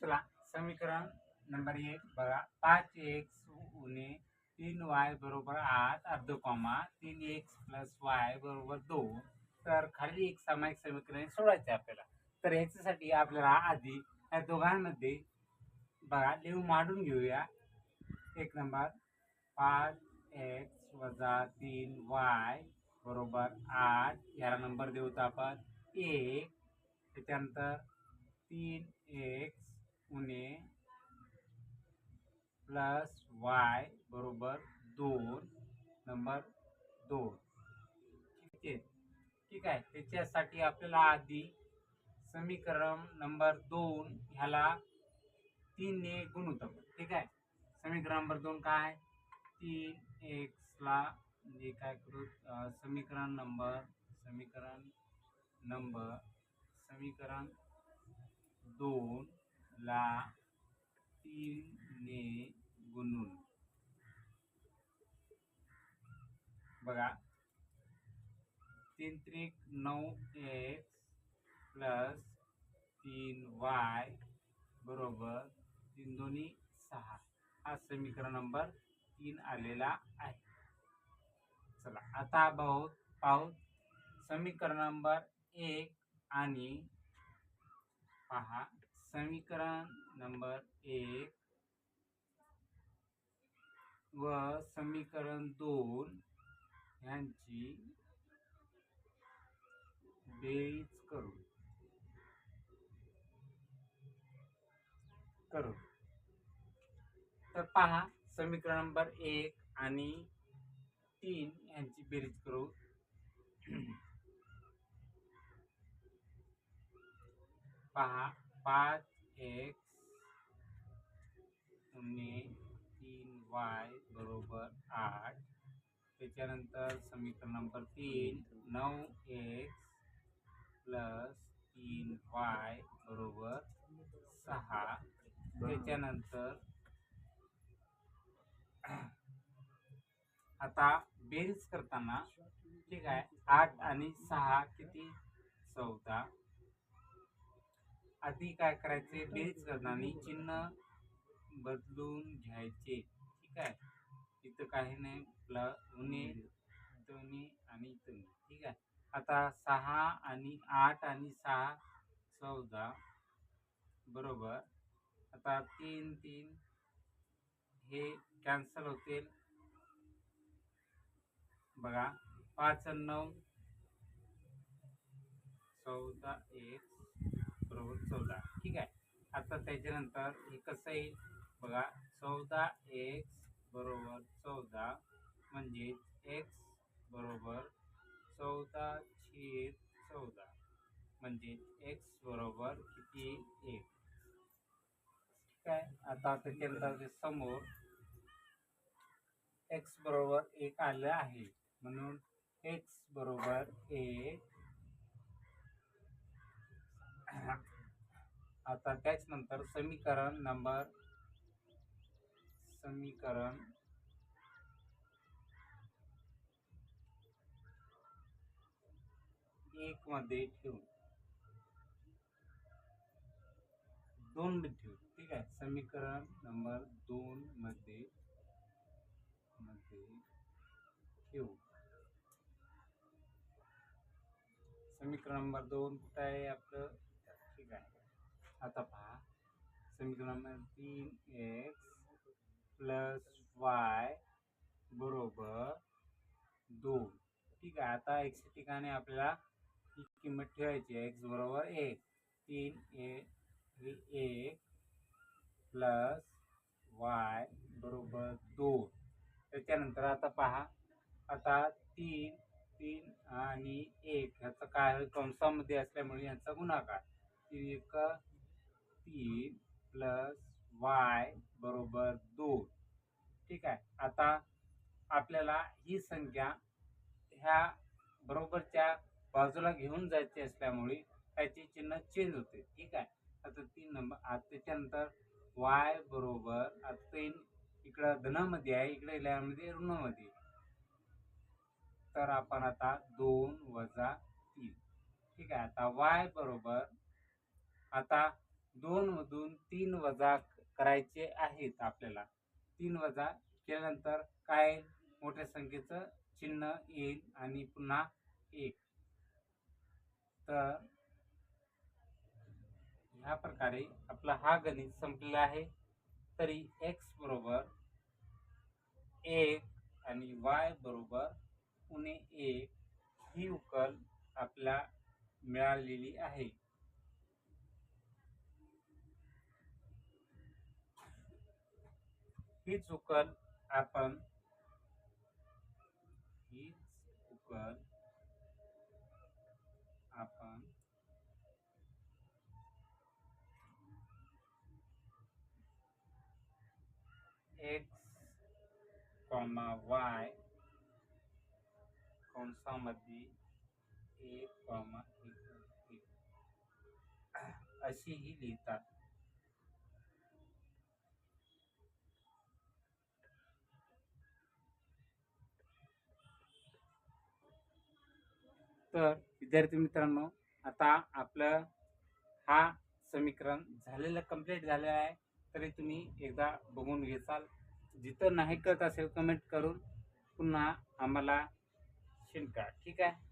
चला समीकरण नंबर 1 बघा. 5x उणे 3y बरोबर 8 अर्ध कॉमा 3x प्लस y बरोबर 2. तर खाली एक सामायिक समीकरण सोडवायचे आपल्याला. तर ह्याच्यासाठी आपल्याला आधी या दोघांमध्ये बघा लिहून मांडून घेऊया. एक नंबर 5x वजा 3y बरोबर 8 याला नंबर देऊत आपण 1. त्याच्यानंतर 3x उणे प्लस y बरोबर 2 नंबर 2. ठीक आहे. त्याच्यासाठी आपल्याला आधी समीकरण नंबर 2 ह्याला 3 ने गुणूत. ठीक आहे. समीकरण नंबर 2 काय 3x ला म्हणजे काय करू समीकरण नंबर 2 ला 3 ने गुणून बघा 3 त्रिक 9x प्लस 3y बरोबर 3 दोन्ही 6. हा समीकरण नंबर 3 आलेला आहे. चला आता पाहू समीकरण नंबर 1 आणि पहा समीकरण नंबर 1 व समीकरण 2 यांची बेरीज करू. तर पहा समीकरण नंबर 1 आणि 3 यांची बेरीज करू. पहा 5x उणे 3y बरोबर 8. त्याच्यानंतर समीकरण नंबर 3 9x प्लस 3y बरोबर 6. त्याच्यानंतर आता बेरीज करताना ठीक आहे 8 आणि 6 किती 14. आधी काय करायचे बेरीज करताना चिन्ह बदलून घ्यायचे. ठीक आहे. इथं काही नाही उणे आणि इथं. ठीक आहे. आता 6 आणि 8 आणि 6 14 बरोबर. आता 3 3 हे कॅन्सल होतील. बघा 5 आणि 9 14x बरोबर 14. ठीक आहे. आता त्याच्यानंतर हे कसं येईल बघा 14x बरोबर 14 म्हणजे x बरोबर 14/14 म्हणजे x बरोबर किती 1. ठीक आहे. आता त्याच्यानंतर समोर x बरोबर 1 आलं आहे म्हणून x बरोबर 1. आता त्याच्यानंतर समीकरण 1 मध्ये ठेवू 2 मध्ये ठेवू. ठीक आहे. समीकरण नंबर 2 मध्ये ठेवू. समीकरण नंबर 2 कुठं आहे आपलं. ठीक आहे. आता पहा समीकरण नंबर 3x प्लस y बरोबर 2. ठीक आहे. आता x ठिकाणी आपल्याला ही किंमत ठेवायची आहे. x बरोबर 1 3 प्लस y बरोबर 2. त्याच्यानंतर आता पहा आता 3 3 आणि 1 ह्याचा काय कंसामध्ये असल्यामुळे यांचा गुणाकार 3 प्लस y बरोबर 2. ठीक आहे. आता आपल्याला ही संख्या ह्या बरोबरच्या बाजूला घेऊन जायची असल्यामुळे त्याचे चिन्ह चेंज होते. ठीक आहे. आता 3 नंबर त्याच्यानंतर y बरोबर आता 3 इकडं धनामध्ये आहे इकडे मध्ये ऋणामध्ये. तर आपण आता 2 वजा 3. ठीक आहे. आता y बरोबर आता 2 मधून 3 वजा करायचे आहेत आपल्याला. 3 वजा केल्यानंतर काय मोठ्या संख्येचं चिन्ह येईल आणि पुन्हा 1. तर ह्या प्रकारे आपला हा गणित संपलेला आहे. तरी x बरोबर 1 आणि y बरोबर उणे 1 ही उकल आपल्याला मिळालेली आहे. हीच उकल आपण x, y कंसामध्ये 1, 1 अशीही लिहितात. तर विद्यार्थी मित्रांनो, आता आपलं हा समीकरण झालेलं कंप्लीट झालेलं आहे. तरी तुम्ही एकदा बघून घेसाल. जिथं नाही कळत असेल कमेंट करून पुन्हा आम्हाला शिंका. ठीक आहे.